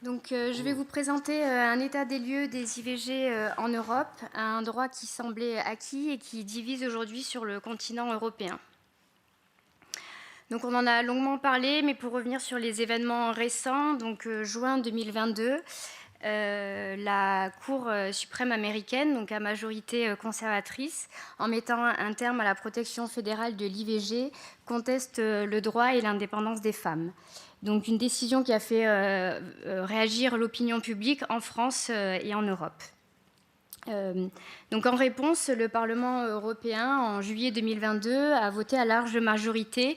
Donc, je vais vous présenter un état des lieux des IVG en Europe, un droit qui semblait acquis et qui divise aujourd'hui sur le continent européen. Donc, on en a longuement parlé, mais pour revenir sur les événements récents, donc juin 2022, la Cour suprême américaine, donc à majorité conservatrice, en mettant un terme à la protection fédérale de l'IVG, conteste le droit et l'indépendance des femmes. Donc une décision qui a fait réagir l'opinion publique en France et en Europe. Donc en réponse, le Parlement européen, en juillet 2022, a voté à large majorité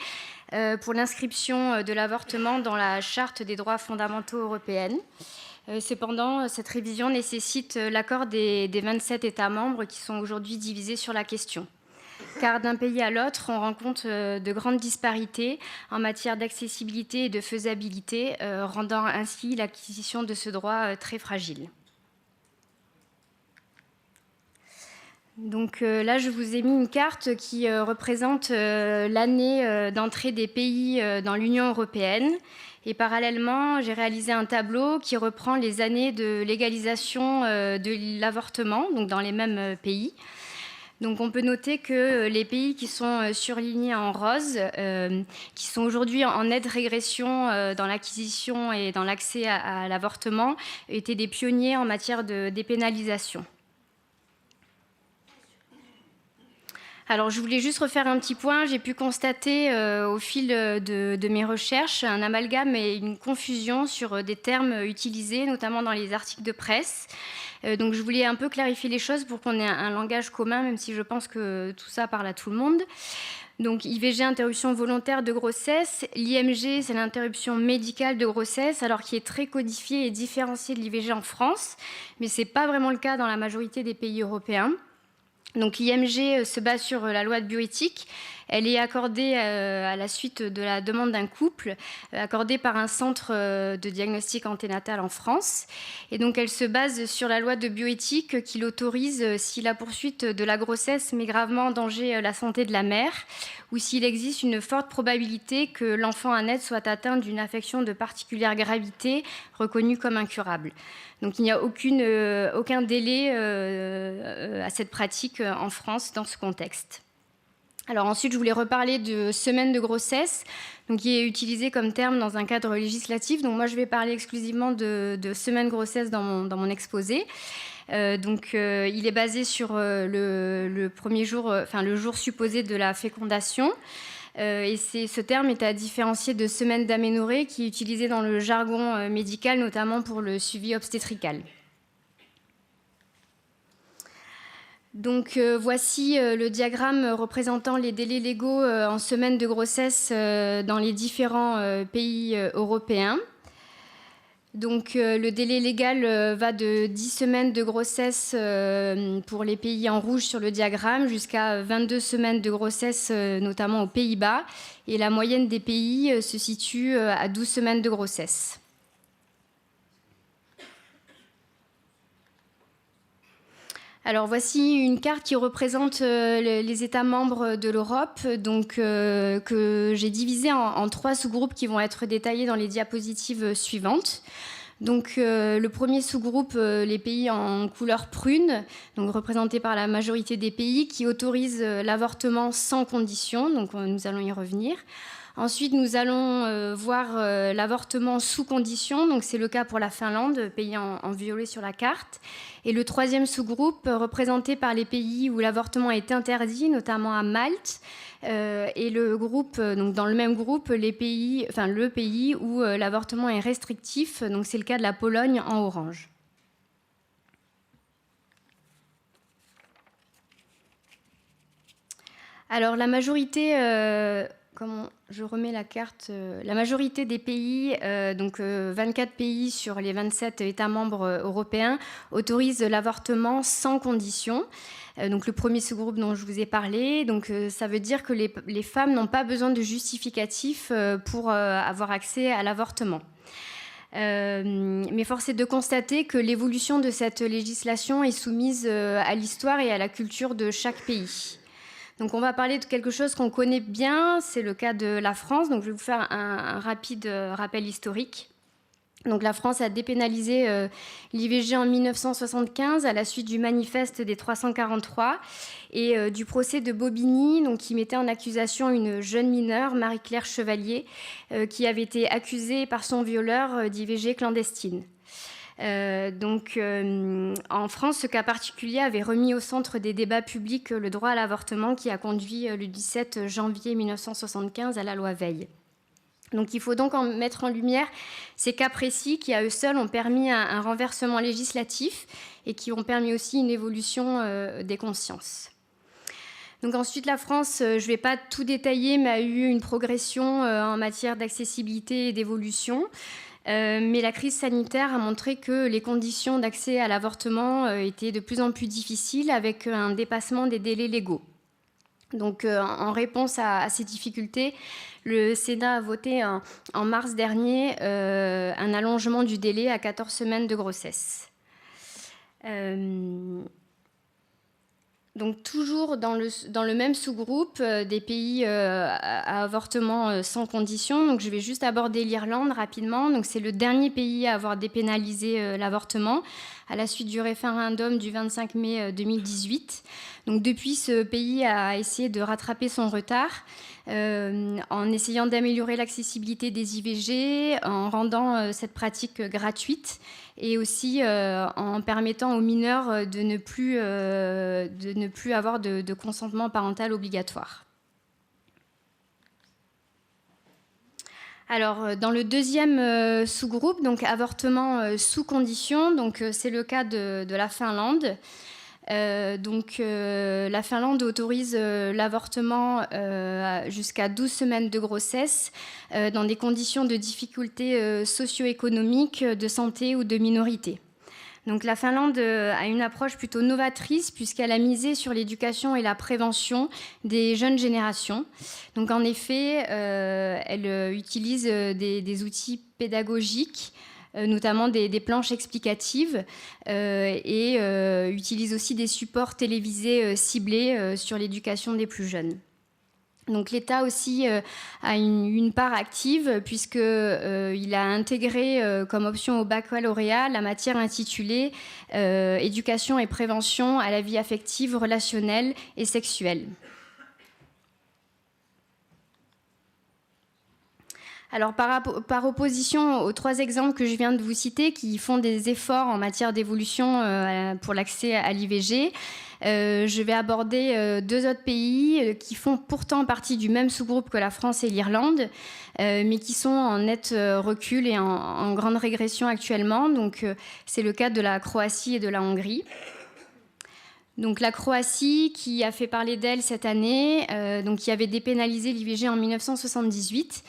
pour l'inscription de l'avortement dans la Charte des droits fondamentaux européenne. Cependant, cette révision nécessite l'accord des 27 États membres qui sont aujourd'hui divisés sur la question. Car d'un pays à l'autre, on rencontre de grandes disparités en matière d'accessibilité et de faisabilité, rendant ainsi l'acquisition de ce droit très fragile. Donc là, je vous ai mis une carte qui représente l'année d'entrée des pays dans l'Union européenne. Et parallèlement, j'ai réalisé un tableau qui reprend les années de légalisation de l'avortement, donc dans les mêmes pays. Donc on peut noter que les pays qui sont surlignés en rose, qui sont aujourd'hui en nette régression dans l'acquisition et dans l'accès à l'avortement, étaient des pionniers en matière de dépénalisation. Alors, je voulais juste refaire un petit point. J'ai pu constater au fil de mes recherches un amalgame et une confusion sur des termes utilisés, notamment dans les articles de presse. Donc, je voulais un peu clarifier les choses pour qu'on ait un langage commun, même si je pense que tout ça parle à tout le monde. Donc, IVG, interruption volontaire de grossesse. L'IMG, c'est l'interruption médicale de grossesse, alors qui est très codifiée et différenciée de l'IVG en France. Mais ce n'est pas vraiment le cas dans la majorité des pays européens. Donc l'IMG se base sur la loi de bioéthique. Elle est accordée à la suite de la demande d'un couple, accordée par un centre de diagnostic anténatal en France. Et donc elle se base sur la loi de bioéthique qui l'autorise si la poursuite de la grossesse met gravement en danger la santé de la mère ou s'il existe une forte probabilité que l'enfant à naître soit atteint d'une affection de particulière gravité reconnue comme incurable. Donc il n'y a aucun délai à cette pratique en France dans ce contexte. Alors ensuite, je voulais reparler de semaine de grossesse, donc qui est utilisé comme terme dans un cadre législatif. Donc moi, je vais parler exclusivement de semaine de grossesse dans mon exposé. Il est basé sur le premier jour, le jour supposé de la fécondation. Et ce terme est à différencier de semaine d'aménorrhée qui est utilisé dans le jargon médical, notamment pour le suivi obstétrical. Donc voici le diagramme représentant les délais légaux en semaine de grossesse dans les différents pays européens. Donc le délai légal va de 10 semaines de grossesse pour les pays en rouge sur le diagramme jusqu'à 22 semaines de grossesse notamment aux Pays-Bas. Et la moyenne des pays se situe à 12 semaines de grossesse. Alors voici une carte qui représente les États membres de l'Europe, que j'ai divisé en 3 sous-groupes qui vont être détaillés dans les diapositives suivantes. Donc le premier sous-groupe, les pays en couleur prune, donc représentés par la majorité des pays, qui autorisent l'avortement sans condition, donc nous allons y revenir. Ensuite, nous allons voir l'avortement sous condition, donc c'est le cas pour la Finlande, pays en violet sur la carte. Et le troisième sous-groupe, représenté par les pays où l'avortement est interdit, notamment à Malte. Et le groupe, donc dans le même groupe, le pays où l'avortement est restrictif, donc c'est le cas de la Pologne en orange. Alors la majorité... je remets la carte. La majorité des pays, 24 pays sur les 27 États membres européens, autorisent l'avortement sans condition. Donc le premier sous-groupe dont je vous ai parlé, donc ça veut dire que les femmes n'ont pas besoin de justificatif pour avoir accès à l'avortement. Mais force est de constater que l'évolution de cette législation est soumise à l'histoire et à la culture de chaque pays. Donc on va parler de quelque chose qu'on connaît bien, c'est le cas de la France. Donc je vais vous faire un rapide rappel historique. Donc la France a dépénalisé l'IVG en 1975 à la suite du manifeste des 343 et du procès de Bobigny, donc, qui mettait en accusation une jeune mineure, Marie-Claire Chevalier, qui avait été accusée par son violeur d'IVG clandestine. En France, ce cas particulier avait remis au centre des débats publics le droit à l'avortement qui a conduit le 17 janvier 1975 à la loi Veil. Donc il faut donc en mettre en lumière ces cas précis qui, à eux seuls, ont permis un renversement législatif et qui ont permis aussi une évolution des consciences. Donc ensuite, la France, je ne vais pas tout détailler, mais a eu une progression en matière d'accessibilité et d'évolution. Mais la crise sanitaire a montré que les conditions d'accès à l'avortement étaient de plus en plus difficiles avec un dépassement des délais légaux. Donc, en réponse à ces difficultés, le Sénat a voté en mars dernier un allongement du délai à 14 semaines de grossesse. Donc, toujours dans le même sous-groupe des pays à avortement sans condition. Donc, je vais juste aborder l'Irlande rapidement. Donc, c'est le dernier pays à avoir dépénalisé l'avortement à la suite du référendum du 25 mai 2018. Donc, depuis, ce pays a essayé de rattraper son retard en essayant d'améliorer l'accessibilité des IVG, en rendant cette pratique gratuite et aussi en permettant aux mineurs de ne plus avoir de consentement parental obligatoire. Alors, dans le deuxième sous-groupe, donc avortement sous condition, donc c'est le cas de la Finlande. La Finlande autorise l'avortement jusqu'à 12 semaines de grossesse dans des conditions de difficultés socio-économiques, de santé ou de minorité. Donc la Finlande a une approche plutôt novatrice puisqu'elle a misé sur l'éducation et la prévention des jeunes générations. Donc en effet, elle utilise des outils pédagogiques, notamment des planches explicatives et utilise aussi des supports télévisés ciblés sur l'éducation des plus jeunes. Donc l'État aussi a une part active puisqu'il a intégré comme option au baccalauréat la matière intitulée Éducation et prévention à la vie affective, relationnelle et sexuelle. Alors, par opposition aux trois exemples que je viens de vous citer, qui font des efforts en matière d'évolution pour l'accès à l'IVG, je vais aborder deux autres pays qui font pourtant partie du même sous-groupe que la France et l'Irlande, mais qui sont en net recul et en grande régression actuellement. Donc, c'est le cas de la Croatie et de la Hongrie. Donc la Croatie, qui a fait parler d'elle cette année, qui avait dépénalisé l'IVG en 1978.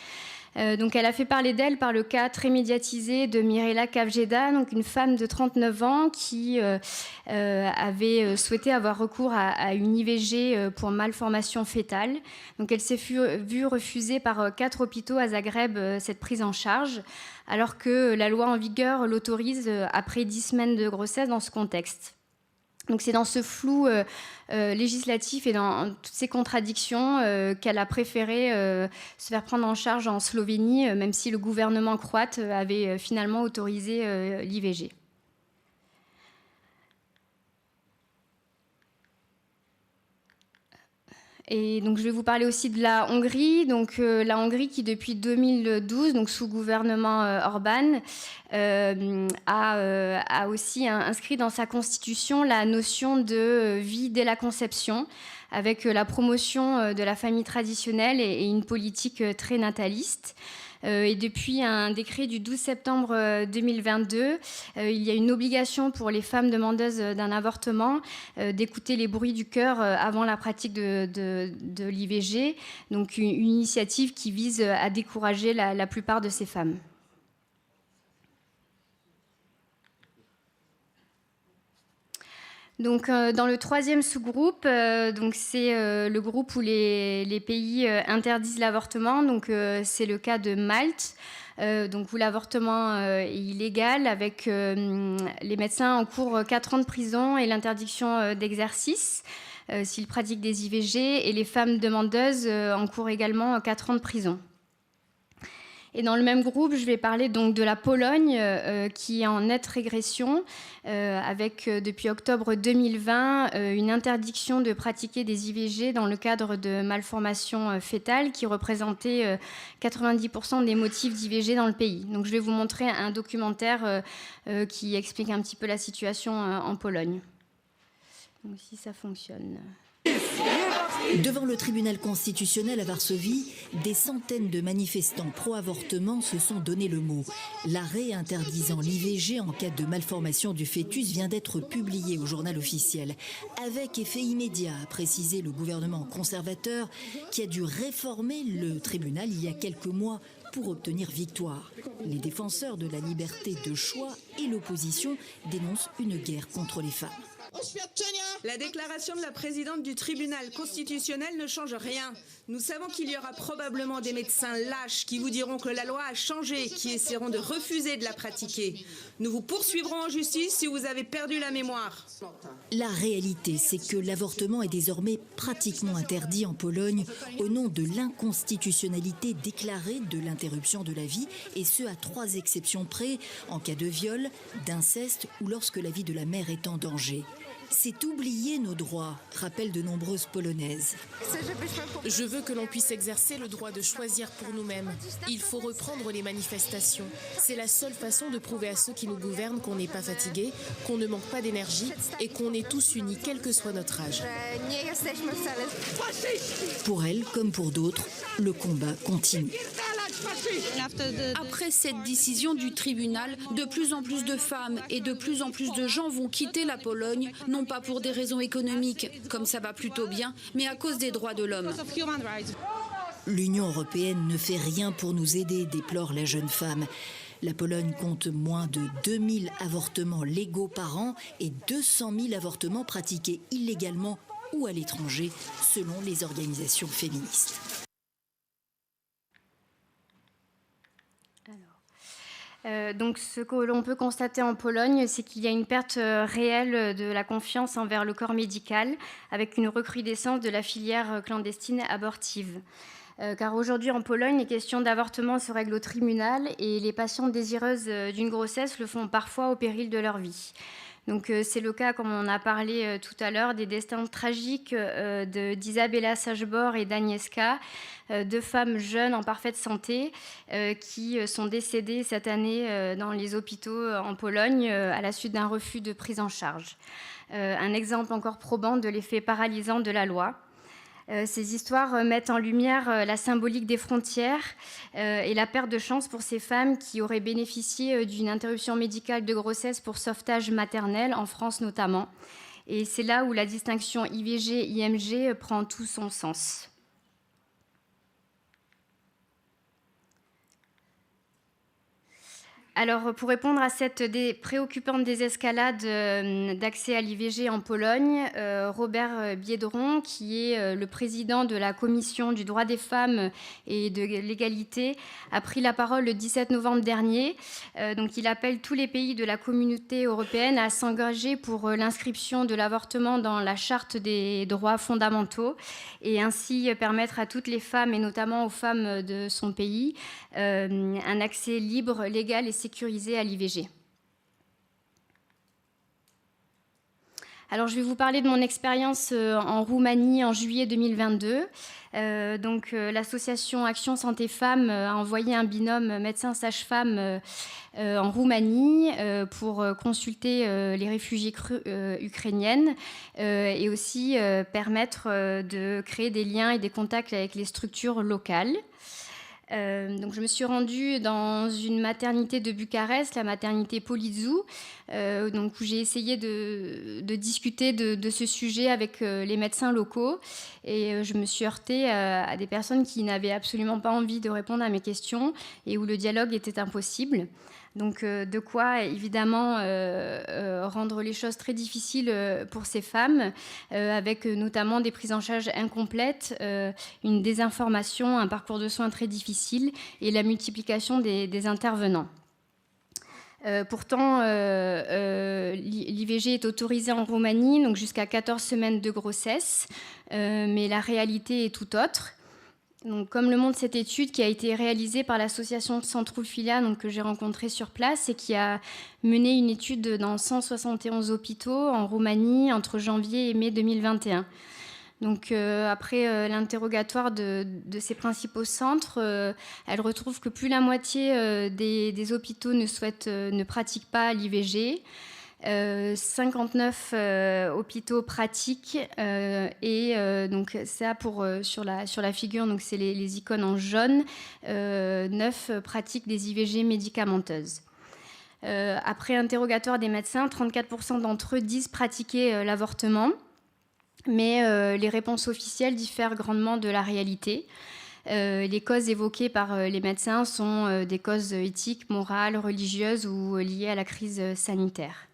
Donc elle a fait parler d'elle par le cas très médiatisé de Mirela Kavjeda, donc une femme de 39 ans qui avait souhaité avoir recours à une IVG pour malformation fœtale. Donc elle s'est vue refuser par 4 hôpitaux à Zagreb cette prise en charge, alors que la loi en vigueur l'autorise après 10 semaines de grossesse dans ce contexte. Donc c'est dans ce flou législatif et dans toutes ces contradictions qu'elle a préféré se faire prendre en charge en Slovénie, même si le gouvernement croate avait finalement autorisé l'IVG. Et donc je vais vous parler aussi de la Hongrie. Donc la Hongrie qui depuis 2012, donc sous gouvernement Orban, a aussi inscrit dans sa constitution la notion de vie dès la conception, avec la promotion de la famille traditionnelle et une politique très nataliste. Et depuis un décret du 12 septembre 2022, il y a une obligation pour les femmes demandeuses d'un avortement d'écouter les bruits du cœur avant la pratique de l'IVG, donc une initiative qui vise à décourager la plupart de ces femmes. Donc, dans le troisième sous-groupe, c'est le groupe où les pays interdisent l'avortement. Donc, c'est le cas de Malte, où l'avortement est illégal, avec les médecins encourent 4 ans de prison et l'interdiction d'exercice s'ils pratiquent des IVG, et les femmes demandeuses encourent également 4 ans de prison. Et dans le même groupe, je vais parler donc de la Pologne qui est en nette régression avec depuis octobre 2020 une interdiction de pratiquer des IVG dans le cadre de malformations fétales qui représentaient 90% des motifs d'IVG dans le pays. Donc je vais vous montrer un documentaire qui explique un petit peu la situation en Pologne. Donc si ça fonctionne. Devant le tribunal constitutionnel à Varsovie, des centaines de manifestants pro-avortement se sont donné le mot. L'arrêt interdisant l'IVG en cas de malformation du fœtus vient d'être publié au journal officiel. Avec effet immédiat, a précisé le gouvernement conservateur qui a dû réformer le tribunal il y a quelques mois pour obtenir victoire. Les défenseurs de la liberté de choix et l'opposition dénoncent une guerre contre les femmes. La déclaration de la présidente du tribunal constitutionnel ne change rien. Nous savons qu'il y aura probablement des médecins lâches qui vous diront que la loi a changé, qui essaieront de refuser de la pratiquer. Nous vous poursuivrons en justice si vous avez perdu la mémoire. La réalité, c'est que l'avortement est désormais pratiquement interdit en Pologne au nom de l'inconstitutionnalité déclarée de l'interruption de la vie, et ce à 3 exceptions près, en cas de viol, d'inceste ou lorsque la vie de la mère est en danger. C'est oublier nos droits, rappellent de nombreuses Polonaises. Je veux que l'on puisse exercer le droit de choisir pour nous-mêmes. Il faut reprendre les manifestations. C'est la seule façon de prouver à ceux qui nous gouvernent qu'on n'est pas fatigués, qu'on ne manque pas d'énergie et qu'on est tous unis, quel que soit notre âge. Pour elle, comme pour d'autres, le combat continue. Après cette décision du tribunal, de plus en plus de femmes et de plus en plus de gens vont quitter la Pologne, non pas pour des raisons économiques, comme ça va plutôt bien, mais à cause des droits de l'homme. L'Union européenne ne fait rien pour nous aider, déplore la jeune femme. La Pologne compte moins de 2000 avortements légaux par an et 200 000 avortements pratiqués illégalement ou à l'étranger, selon les organisations féministes. Donc ce que l'on peut constater en Pologne, c'est qu'il y a une perte réelle de la confiance envers le corps médical, avec une recrudescence de la filière clandestine abortive. Car aujourd'hui en Pologne, les questions d'avortement se règlent au tribunal et les patientes désireuses d'une grossesse le font parfois au péril de leur vie. Donc c'est le cas, comme on a parlé tout à l'heure, des destins tragiques d'Isabella Szajbor et d'Agnieszka, 2 femmes jeunes en parfaite santé qui sont décédées cette année dans les hôpitaux en Pologne à la suite d'un refus de prise en charge. Un exemple encore probant de l'effet paralysant de la loi. Ces histoires mettent en lumière la symbolique des frontières et la perte de chance pour ces femmes qui auraient bénéficié d'une interruption médicale de grossesse pour sauvetage maternel, en France notamment. Et c'est là où la distinction IVG-IMG prend tout son sens. Alors, pour répondre à cette préoccupante désescalade d'accès à l'IVG en Pologne, Robert Biedron, qui est le président de la Commission du droit des femmes et de l'égalité, a pris la parole le 17 novembre dernier. Donc, il appelle tous les pays de la communauté européenne à s'engager pour l'inscription de l'avortement dans la charte des droits fondamentaux et ainsi permettre à toutes les femmes, et notamment aux femmes de son pays, un accès libre, légal et sécurisé à l'IVG. Alors, je vais vous parler de mon expérience en Roumanie en juillet 2022. L'association Action Santé Femmes a envoyé un binôme médecin-sage-femme en Roumanie pour consulter les réfugiés ukrainiennes et aussi permettre de créer des liens et des contacts avec les structures locales. Donc je me suis rendue dans une maternité de Bucarest, la maternité Polizou, où j'ai essayé de discuter de ce sujet avec les médecins locaux et je me suis heurtée à des personnes qui n'avaient absolument pas envie de répondre à mes questions et où le dialogue était impossible. Donc de quoi évidemment rendre les choses très difficiles pour ces femmes, avec notamment des prises en charge incomplètes, une désinformation, un parcours de soins très difficile et la multiplication des intervenants. Pourtant, l'IVG est autorisée en Roumanie, donc jusqu'à 14 semaines de grossesse, mais la réalité est tout autre. Donc, comme le montre cette étude qui a été réalisée par l'association Centrulfilia, donc, que j'ai rencontrée sur place et qui a mené une étude dans 171 hôpitaux en Roumanie entre janvier et mai 2021. Donc, après l'interrogatoire de ces principaux centres, elle retrouve que plus la moitié des hôpitaux ne pratiquent pas l'IVG. 59 hôpitaux pratiquent donc ça sur la figure, donc c'est les icônes en jaune. 9 pratiquent des IVG médicamenteuses. Après interrogatoire des médecins, 34% d'entre eux disent pratiquer l'avortement, mais les réponses officielles diffèrent grandement de la réalité. Les causes évoquées par les médecins sont des causes éthiques, morales, religieuses ou liées à la crise sanitaire.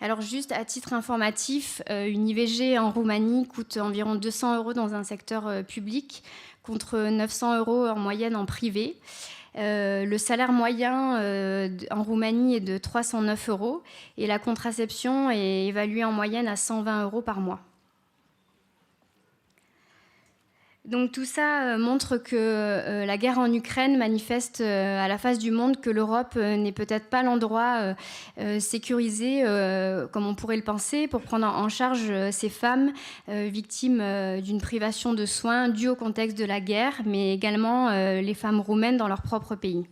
Alors juste à titre informatif, une IVG en Roumanie coûte environ 200 € dans un secteur public contre 900 € en moyenne en privé. Le salaire moyen en Roumanie est de 309 € et la contraception est évaluée en moyenne à 120 € par mois. Donc tout ça montre que la guerre en Ukraine manifeste à la face du monde que l'Europe n'est peut-être pas l'endroit sécurisé, comme on pourrait le penser, pour prendre en charge ces femmes victimes d'une privation de soins due au contexte de la guerre, mais également les femmes roumaines dans leur propre pays.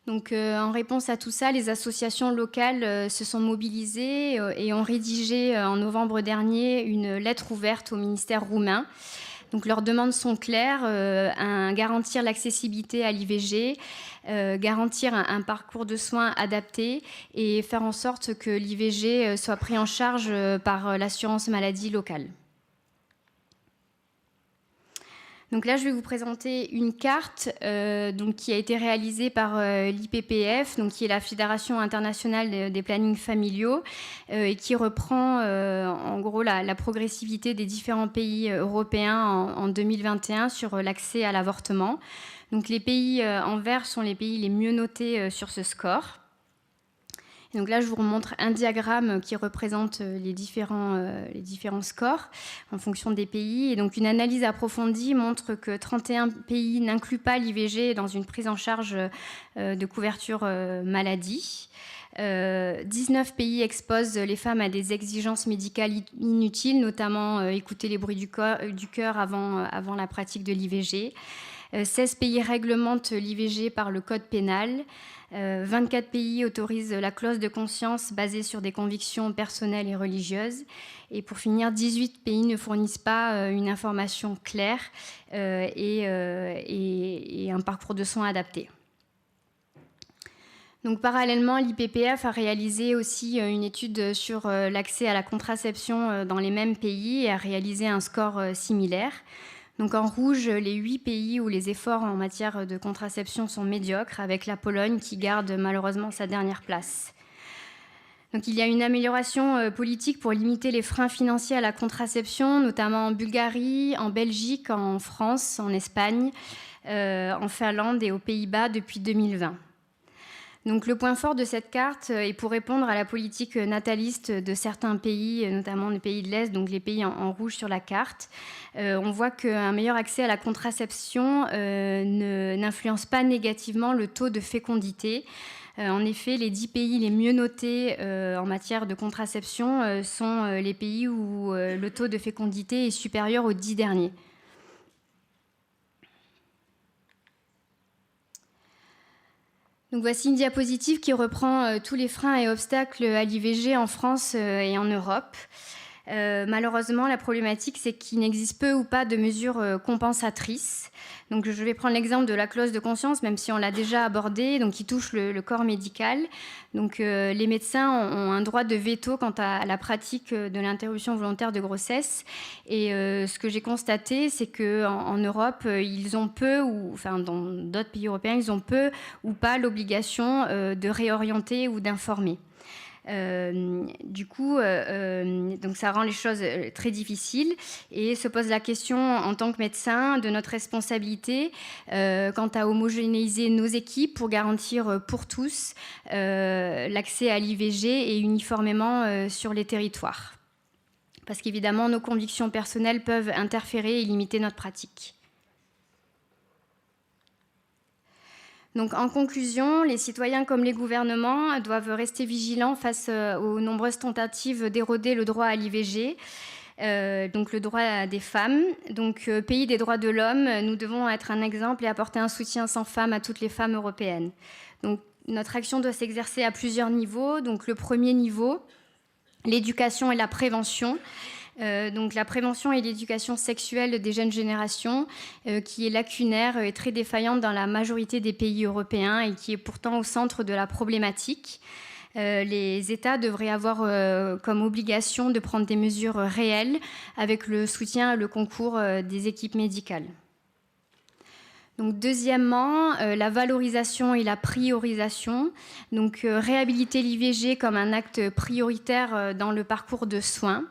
Donc, en réponse à tout ça, les associations locales se sont mobilisées et ont rédigé en novembre dernier une lettre ouverte au ministère roumain. Donc, leurs demandes sont claires, garantir l'accessibilité à l'IVG, garantir un parcours de soins adapté et faire en sorte que l'IVG soit pris en charge par l'assurance maladie locale. Donc là, je vais vous présenter une carte qui a été réalisée par l'IPPF, qui est la Fédération internationale des plannings familiaux, et qui reprend en gros la progressivité des différents pays européens en 2021 sur l'accès à l'avortement. Donc les pays en vert sont les pays les mieux notés sur ce score. Et donc là, je vous remontre un diagramme qui représente les différents scores en fonction des pays. Et donc, une analyse approfondie montre que 31 pays n'incluent pas l'IVG dans une prise en charge de couverture maladie. 19 pays exposent les femmes à des exigences médicales inutiles, notamment écouter les bruits du cœur avant la pratique de l'IVG. 16 pays réglementent l'IVG par le code pénal. 24 pays autorisent la clause de conscience basée sur des convictions personnelles et religieuses. Et pour finir, 18 pays ne fournissent pas une information claire et un parcours de soins adapté. Donc, parallèlement, l'IPPF a réalisé aussi une étude sur l'accès à la contraception dans les mêmes pays et a réalisé un score similaire. Donc en rouge, les 8 pays où les efforts en matière de contraception sont médiocres, avec la Pologne qui garde malheureusement sa dernière place. Donc il y a une amélioration politique pour limiter les freins financiers à la contraception, notamment en Bulgarie, en Belgique, en France, en Espagne, en Finlande et aux Pays-Bas depuis 2020. Donc le point fort de cette carte est pour répondre à la politique nataliste de certains pays, notamment les pays de l'Est, donc les pays en rouge sur la carte. On voit qu'un meilleur accès à la contraception n'influence pas négativement le taux de fécondité. En effet, les 10 pays les mieux notés en matière de contraception sont les pays où le taux de fécondité est supérieur aux 10 derniers. Donc voici une diapositive qui reprend tous les freins et obstacles à l'IVG en France et en Europe. Malheureusement, la problématique, c'est qu'il n'existe peu ou pas de mesures compensatrices. Donc, je vais prendre l'exemple de la clause de conscience, même si on l'a déjà abordé, donc qui touche le corps médical. Donc, les médecins ont un droit de veto quant à la pratique de l'interruption volontaire de grossesse. Et ce que j'ai constaté, c'est qu'en Europe, ils ont peu, dans d'autres pays européens, ils ont peu ou pas l'obligation de réorienter ou d'informer. Donc ça rend les choses très difficiles et se pose la question en tant que médecin de notre responsabilité quant à homogénéiser nos équipes pour garantir pour tous l'accès à l'IVG et uniformément sur les territoires. parce qu'évidemment, nos convictions personnelles peuvent interférer et limiter notre pratique. Donc, en conclusion, les citoyens comme les gouvernements doivent rester vigilants face aux nombreuses tentatives d'éroder le droit à l'IVG, donc le droit des femmes. Donc, pays des droits de l'homme, nous devons être un exemple et apporter un soutien sans faille à toutes les femmes européennes. Donc, notre action doit s'exercer à plusieurs niveaux. Donc, le premier niveau, l'éducation et la prévention. Donc la prévention et l'éducation sexuelle des jeunes générations, qui est lacunaire et très défaillante dans la majorité des pays européens et qui est pourtant au centre de la problématique. Les États devraient avoir comme obligation de prendre des mesures réelles avec le soutien et le concours des équipes médicales. Donc, deuxièmement, la valorisation et la priorisation. Donc, réhabiliter l'IVG comme un acte prioritaire dans le parcours de soins.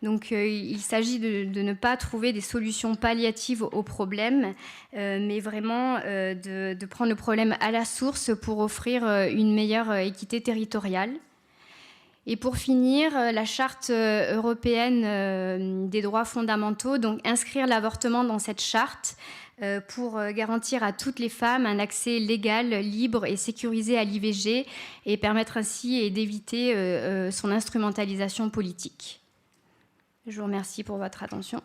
Donc, il s'agit de ne pas trouver des solutions palliatives aux problèmes, mais vraiment de prendre le problème à la source pour offrir une meilleure équité territoriale. Et pour finir, la Charte européenne des droits fondamentaux, donc inscrire l'avortement dans cette charte pour garantir à toutes les femmes un accès légal, libre et sécurisé à l'IVG et permettre ainsi d'éviter son instrumentalisation politique. Je vous remercie pour votre attention.